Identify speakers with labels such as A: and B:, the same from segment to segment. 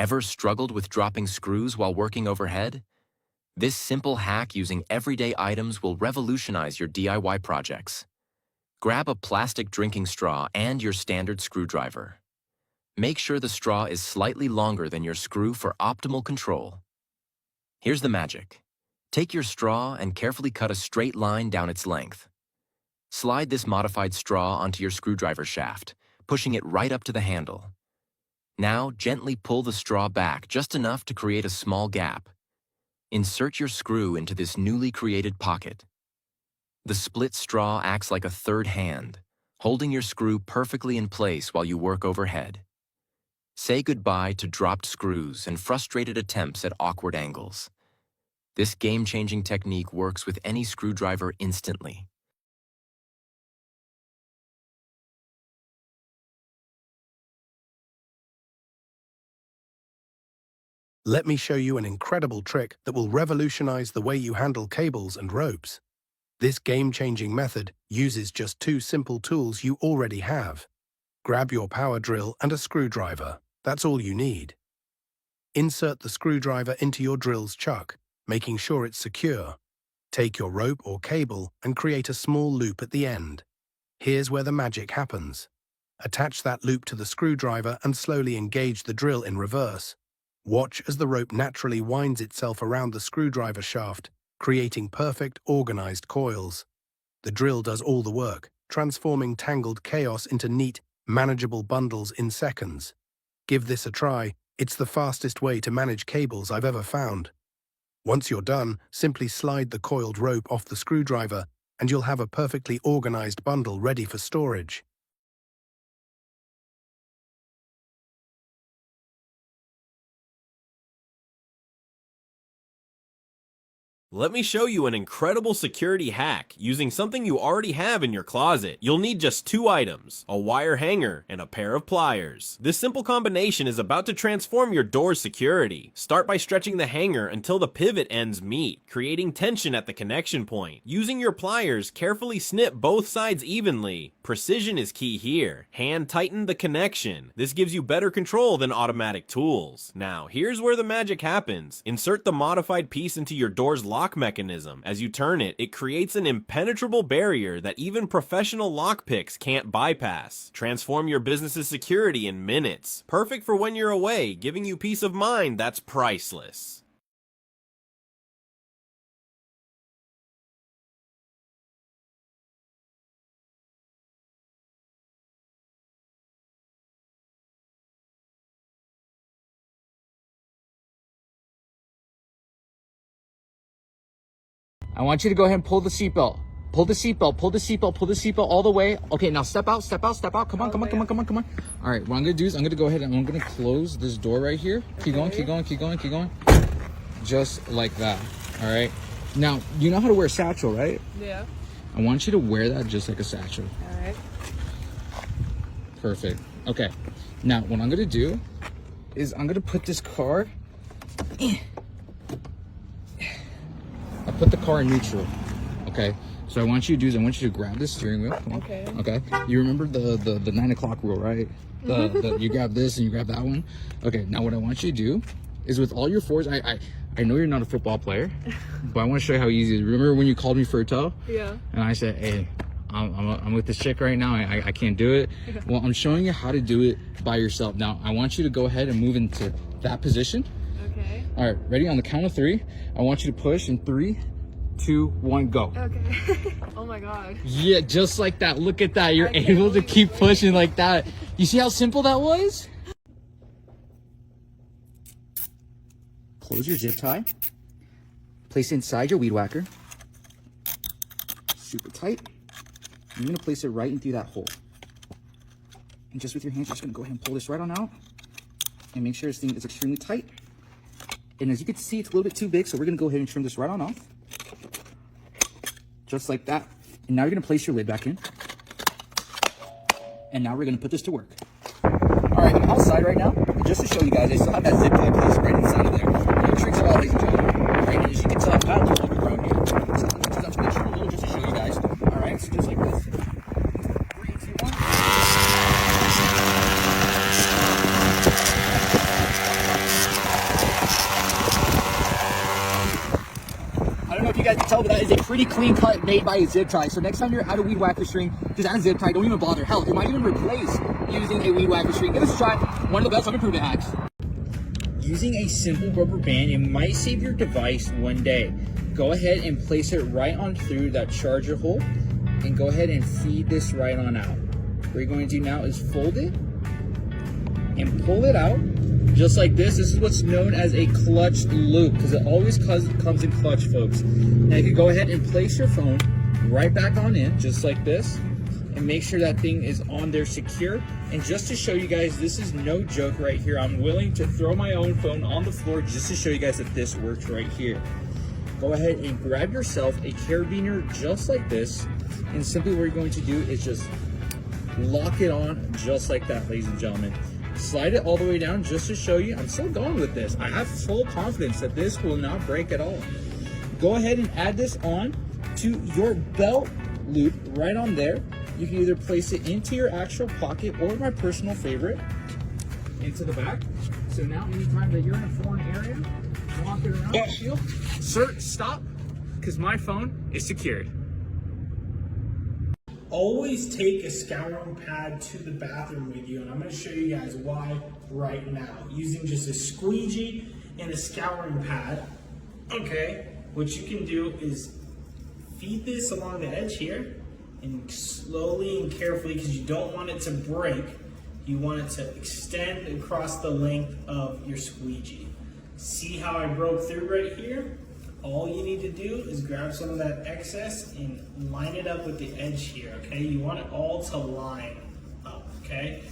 A: Ever struggled with dropping screws while working overhead? This simple hack using everyday items will revolutionize your DIY projects. Grab a plastic drinking straw and your standard screwdriver. Make sure the straw is slightly longer than your screw for optimal control. Here's the magic. Take your straw and carefully cut a straight line down its length. Slide this modified straw onto your screwdriver shaft, pushing it right up to the handle. Now, gently pull the straw back just enough to create a small gap. Insert your screw into this newly created pocket. The split straw acts like a third hand, holding your screw perfectly in place while you work overhead. Say goodbye to dropped screws and frustrated attempts at awkward angles. This game-changing technique works with any screwdriver instantly.
B: Let me show you an incredible trick that will revolutionize the way you handle cables and ropes. This game-changing method uses just two simple tools you already have. Grab your power drill and a screwdriver. That's all you need. Insert the screwdriver into your drill's chuck, making sure it's secure. Take your rope or cable and create a small loop at the end. Here's where the magic happens. Attach that loop to the screwdriver and slowly engage the drill in reverse. Watch as the rope naturally winds itself around the screwdriver shaft, creating perfect, organized coils. The drill does all the work, transforming tangled chaos into neat, manageable bundles in seconds. Give this a try. It's the fastest way to manage cables I've ever found. Once you're done, simply slide the coiled rope off the screwdriver, and you'll have a perfectly organized bundle ready for storage.
C: Let me show you an incredible security hack using something you already have in your closet. You'll need just two items, a wire hanger and a pair of pliers. This simple combination is about to transform your door's security. Start by stretching the hanger until the pivot ends meet, creating tension at the connection point. Using your pliers, carefully snip both sides evenly. Precision is key here. Hand tighten the connection. This gives you better control than automatic tools. Now, here's where the magic happens. Insert the modified piece into your door's lock mechanism. As you turn it, it creates an impenetrable barrier that even professional lockpicks can't bypass. Transform your business's security in minutes. Perfect for when you're away, giving you peace of mind that's priceless.
D: I want you to go ahead and pull the seatbelt. Pull the seatbelt, pull the seatbelt, pull the seatbelt all the way. Okay, now step out, step out, step out. Come on, come on, come on, come on, come on. All right, what I'm gonna do is I'm gonna go ahead and I'm gonna close this door right here. Keep going, keep going, keep going, keep going. Just like that, all right? Now, you know how to wear a satchel, right?
E: Yeah.
D: I want you to wear that just like a satchel.
E: All right.
D: Perfect. Okay, now what I'm gonna do is I'm gonna put this car, I put the car in neutral, okay? So I want you to do is I want you to grab this steering wheel. Come on.
E: Okay.
D: Okay. You remember the 9 o'clock rule, right? You grab this and you grab that one. Okay. Now what I want you to do is with all your fours. I know you're not a football player, but I want to show you how easy it is. Remember when you called me for a tow?
E: Yeah.
D: And I said, hey, I'm with this chick right now. I can't do it. Well, I'm showing you how to do it by yourself. Now I want you to go ahead and move into that position.
E: Okay.
D: All right, ready? On the count of 3, I want you to push in 3, 2, 1, go.
E: Okay. Oh my god.
D: Yeah, just like that. Look at that. You're able to keep pushing like that. You see how simple that was? Close your zip tie. Place it inside your weed whacker. Super tight. I'm gonna place it right in through that hole. And just with your hands, you're just gonna go ahead and pull this right on out. And make sure this thing is extremely tight. And as you can see, it's a little bit too big, so we're gonna go ahead and trim this right on off. Just like that. And now you're gonna place your lid back in. And now we're gonna put this to work. All right, I'm outside right now. And just to show you guys, I still have that zip tie placed right inside of there. No tricks at all, ladies and gentlemen. All right, and as you can tell, I've got a little bit around here. So I'm just gonna trim a little just to show you guys. All right, so just like this. 3, 2, 1. guys can tell, but that is a pretty clean cut made by a zip tie. So next time you're at a weed whacker string, just add a zip tie. Don't even bother. Hell, it might even replace using a weed whacker string. Give us a try. One of the best home improvement hacks. Using a simple rubber band, it might save your device one day. Go ahead and place it right on through that charger hole and go ahead and feed this right on out. What you're going to do now is fold it and pull it out just like this. This is what's known as a clutch loop because it always comes in clutch, folks. Now you can go ahead and place your phone right back on in just like this and make sure that thing is on there secure. And just to show you guys, this is no joke right here. I'm willing to throw my own phone on the floor just to show you guys that this works right here. Go ahead and grab yourself a carabiner just like this, and simply what you're going to do is just lock it on just like that, ladies and gentlemen. Slide it all the way down just to show you I'm still going with this. I have full confidence that this will not break at all. Go ahead and add this on to your belt loop right on there. You can either place it into your actual pocket or, my personal favorite, into the back. So now anytime that you're in a foreign area, walk it around, shield. Sir, stop, because my phone is secured.
F: Always take a scouring pad to the bathroom with you, and I'm going to show you guys why right now. Using just a squeegee and a scouring pad, okay, what you can do is feed this along the edge here, and slowly and carefully, because you don't want it to break, you want it to extend across the length of your squeegee. See how I broke through right here? All you need to do is grab some of that excess and line it up with the edge here, okay? You want it all to line up, okay?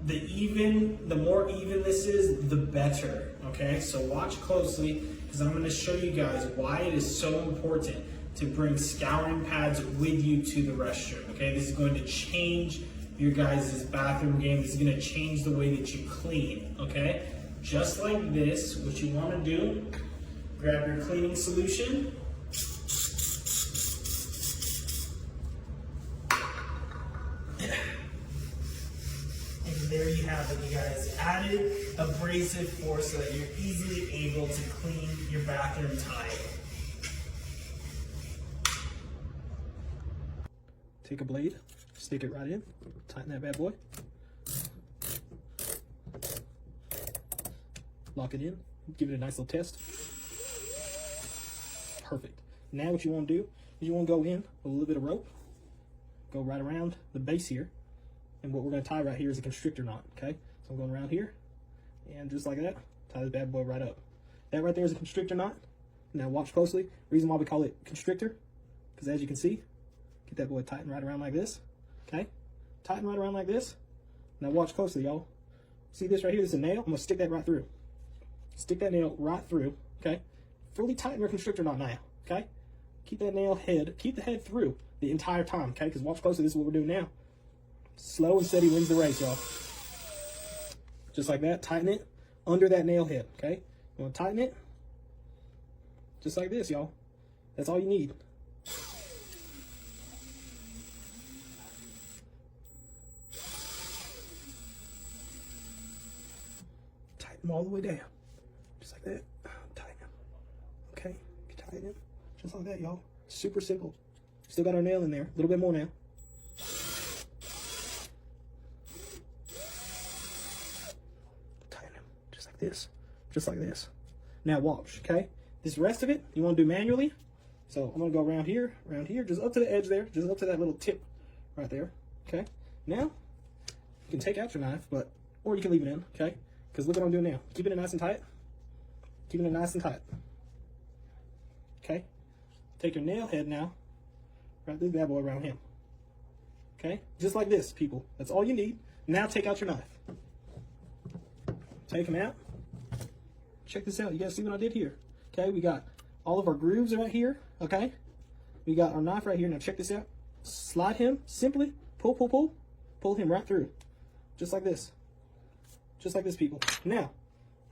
F: The more even this is, the better, okay? So watch closely, because I'm gonna show you guys why it is so important to bring scouring pads with you to the restroom, okay? This is going to change your guys' bathroom game. This is gonna change the way that you clean, okay? Just like this, what you wanna do, grab your cleaning solution. And there you have it, you guys. Added abrasive force so that you're easily able to clean your bathroom tile.
G: Take a blade, stick it right in, tighten that bad boy. Lock it in, give it a nice little test. Perfect. Now what you want to do is you want to go in with a little bit of rope, go right around the base here, and what we're going to tie right here is a constrictor knot, okay? So I'm going around here, and just like that, tie this bad boy right up. That right there is a constrictor knot. Now watch closely. Reason why we call it constrictor, because as you can see, get that boy tightened right around like this, okay? Tighten right around like this. Now watch closely, y'all. See this right here? This is a nail. I'm going to stick that right through. Stick that nail right through, okay? Fully tighten your constrictor knot now, okay? Keep that nail head, keep the head through the entire time, okay? Because watch closely, this is what we're doing now. Slow and steady wins the race, y'all. Just like that, tighten it under that nail head, okay? You want to tighten it? Just like this, y'all. That's all you need. Tighten them all the way down. Just like that. Tighten them. Okay? Tighten it. Just like that, y'all. Super simple. Still got our nail in there. A little bit more now. Tighten them. Just like this. Just like this. Now watch, okay? This rest of it, you want to do manually. So I'm going to go around here, just up to the edge there, just up to that little tip right there, okay? Now, you can take out your knife, or you can leave it in, okay? Because look what I'm doing now. Keeping it nice and tight. Keeping it nice and tight. Okay? Take your nail head now. Wrap this bad boy around him. Okay? Just like this, people. That's all you need. Now take out your knife. Take him out. Check this out. You guys see what I did here? Okay, we got all of our grooves right here. Okay? We got our knife right here. Now check this out. Slide him. Simply pull, pull, pull. Pull him right through. Just like this. Just like this, people. Now,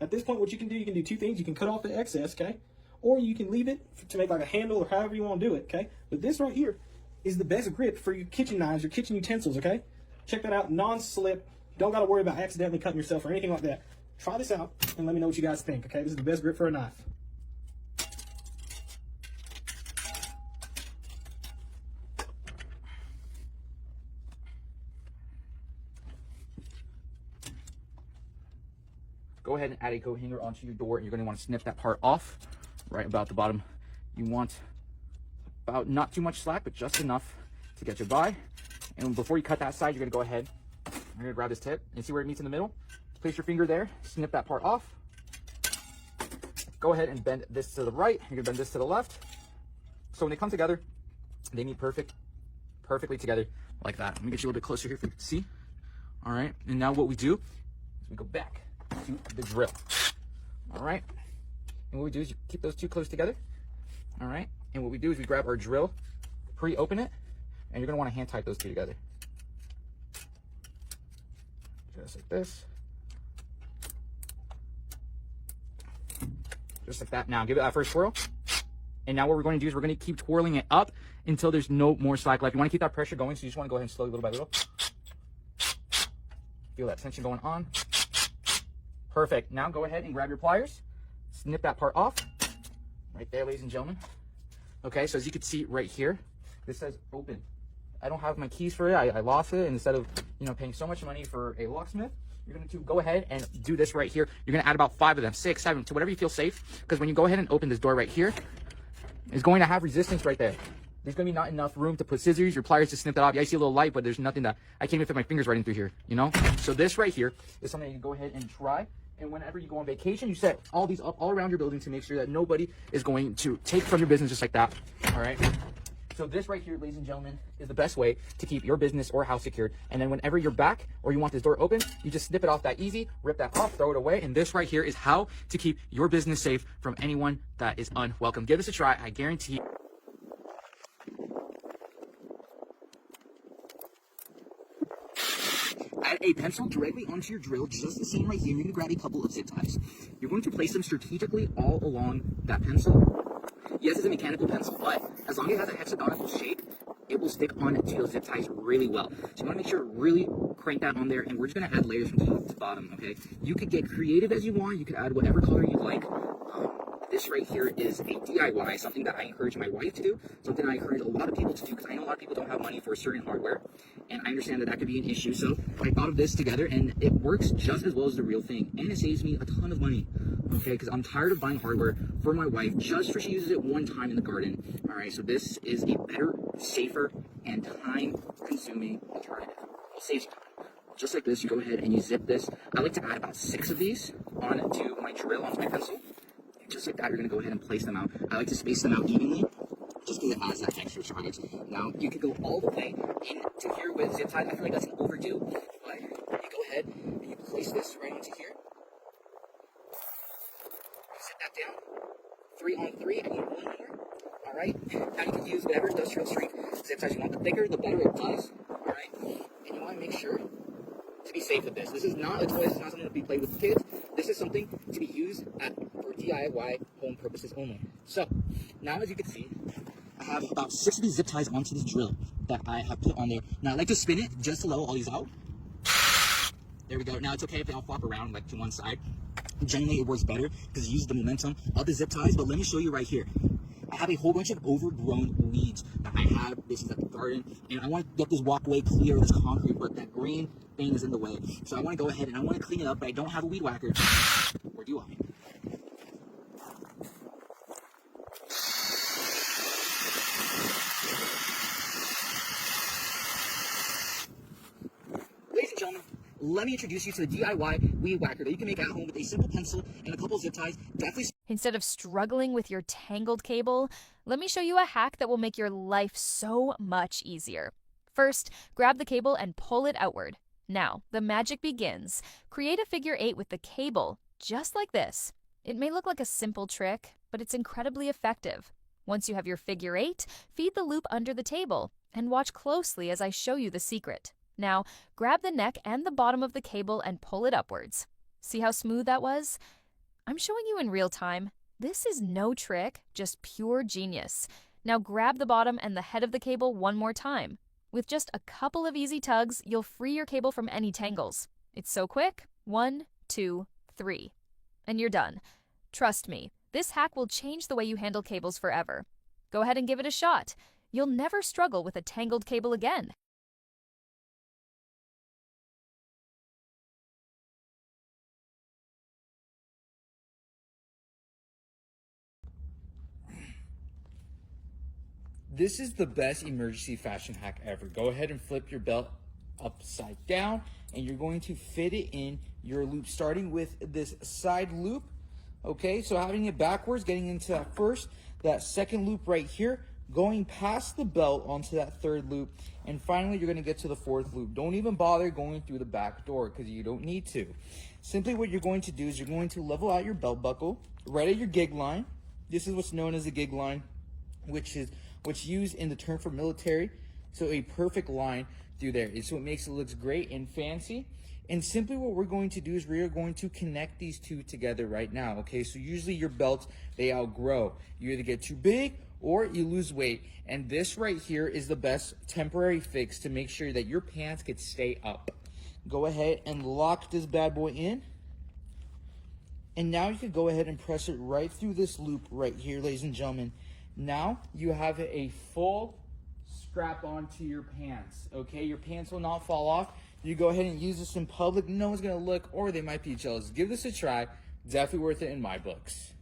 G: at this point, what you can do two things. You can cut off the excess, okay? Or you can leave it to make like a handle or however you want to do it, okay? But this right here is the best grip for your kitchen knives, your kitchen utensils, okay? Check that out. Non-slip. Don't got to worry about accidentally cutting yourself or anything like that. Try this out and let me know what you guys think, okay? This is the best grip for a knife.
D: go ahead and add a coat hanger onto your door, and you're going to want to snip that part off right about the bottom. You want about not too much slack, but just enough to get you by. And before you cut that side, you're going to go ahead, you're going to grab this tip and see where it meets in the middle. Place your finger there, snip that part off. Go ahead and bend this to the right. You're going to bend this to the left. So when they come together, they meet perfectly together like that. Let me get you a little bit closer here for you to see. All right, and now what we do is we go back to the drill. All right, and what we do is you keep those two close together. All right, and what we do is we grab our drill, pre-open it, and you're gonna wanna hand tight those two together. Just like this. Just like that. Now give it that first swirl. And now what we're going to do is we're going to keep twirling it up until there's no more slack left. You want to keep that pressure going, so you just want to go ahead and slowly, little by little. Feel that tension going on. Perfect. Now go ahead and grab your pliers. Snip that part off. Right there, ladies and gentlemen. Okay, so as you can see right here, this says open. I don't have my keys for it. I lost it. And instead of, paying so much money for a locksmith, you're going to go ahead and do this right here. You're going to add about 5 of them, 6, 7, to whatever you feel safe. Because when you go ahead and open this door right here, it's going to have resistance right there. There's going to be not enough room to put scissors, your pliers to snip that off. Yeah, I see a little light, but there's nothing that, I can't even fit my fingers right in through here, So this right here is something you can go ahead and try. And whenever you go on vacation, you set all these up all around your building to make sure that nobody is going to take from your business just like that. All right. So this right here, ladies and gentlemen, is the best way to keep your business or house secured. And then whenever you're back or you want this door open, you just snip it off that easy, rip that off, throw it away. And this right here is how to keep your business safe from anyone that is unwelcome. Give this a try. I guarantee. Add a pencil directly onto your drill, just the same right here. You're going to grab a couple of zip ties. You're going to place them strategically all along that pencil. Yes, it's a mechanical pencil, but as long as it has a hexagonal shape, it will stick on to those zip ties really well. So you want to make sure to really crank that on there, and we're just going to add layers from top to bottom, okay? You could get creative as you want. You could add whatever color you like. This right here is a DIY, something that I encourage my wife to do, something I encourage a lot of people to do, because I know a lot of people don't have money for certain hardware, and I understand that that could be an issue. So I thought of this together, and it works just as well as the real thing, and it saves me a ton of money, okay? Because I'm tired of buying hardware for my wife just for she uses it one time in the garden. All right, so this is a better, safer, and time-consuming alternative. It saves you time. Just like this, you go ahead and you zip this. I like to add about 6 of these onto my drill, onto my pencil. Just like that, you're going to go ahead and place them out. I like to space them out evenly, just because it adds that extra charge. Now, you could go all the way into here with zip ties. I feel like that's an overdue, but you go ahead and you place this right into here. Sit that down. 3 on 3, I need 1 more. All right. Now you can use whatever industrial strength zip ties you want. The thicker, the better it does. All right. And you want to make sure to be safe with this. This is not a toy. This is not something to be played with kids. This is something to be used for DIY home purposes only. So now, as you can see, I have about 6 of these zip ties onto this drill that I have put on there. Now I like to spin it just to level all these out. There we go. Now it's okay if they all flop around like to one side. Generally it works better because it uses the momentum of the zip ties, but let me show you right here. I have a whole bunch of overgrown weeds that I have. This is at the garden, and I want to get this walkway clear, this concrete, but that green thing is in the way. So I want to go ahead and I want to clean it up, but I don't have a weed whacker. Or do I? Ladies and gentlemen, let me introduce you to the DIY weed whacker that you can make at home with a simple pencil and a couple of zip ties. Definitely.
H: Instead of struggling with your tangled cable, let me show you a hack that will make your life so much easier. First, grab the cable and pull it outward. Now, the magic begins. Create a figure 8 with the cable, just like this. It may look like a simple trick, but it's incredibly effective. Once you have your figure 8, feed the loop under the table, and watch closely as I show you the secret. Now, grab the neck and the bottom of the cable and pull it upwards. See how smooth that was? I'm showing you in real time. This is no trick, just pure genius. Now grab the bottom and the head of the cable one more time. With just a couple of easy tugs, you'll free your cable from any tangles. It's so quick. 1, 2, 3. And you're done. Trust me, this hack will change the way you handle cables forever. Go ahead and give it a shot. You'll never struggle with a tangled cable again.
D: This is the best emergency fashion hack ever. Go ahead and flip your belt upside down, and you're going to fit it in your loop, starting with this side loop. Okay, so having it backwards, getting into that second loop right here, going past the belt onto that third loop, and finally you're going to get to the fourth loop. Don't even bother going through the back door because you don't need to. Simply what you're going to do is you're going to level out your belt buckle right at your gig line. This is what's known as a gig line, which is what's used in the term for military. So a perfect line through there. It's what makes it look great and fancy. And simply what we're going to do is we are going to connect these two together right now. Okay, so usually your belts, they outgrow. You either get too big or you lose weight. And this right here is the best temporary fix to make sure that your pants could stay up. Go ahead and lock this bad boy in. And now you can go ahead and press it right through this loop right here, ladies and gentlemen. Now you have a full strap onto your pants. Okay, your pants will not fall off. You go ahead and use this in public. No one's gonna look, or they might be jealous. Give this a try. Definitely worth it in my books.